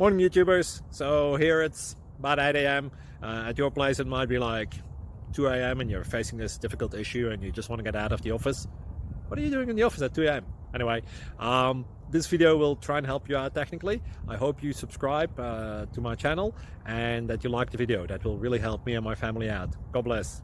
Morning YouTubers. So here it's about 8 a.m. At your place it might be like 2 a.m. and you're facing this difficult issue and you just want to get out of the office. What are you doing in the office at 2 a.m.? Anyway, this video will try and help you out technically. I hope you subscribe to my channel and that you like the video. That will really help me and my family out. God bless.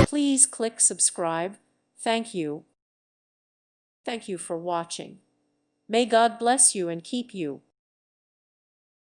Please click subscribe. Thank you. Thank you for watching. May God bless you and keep you.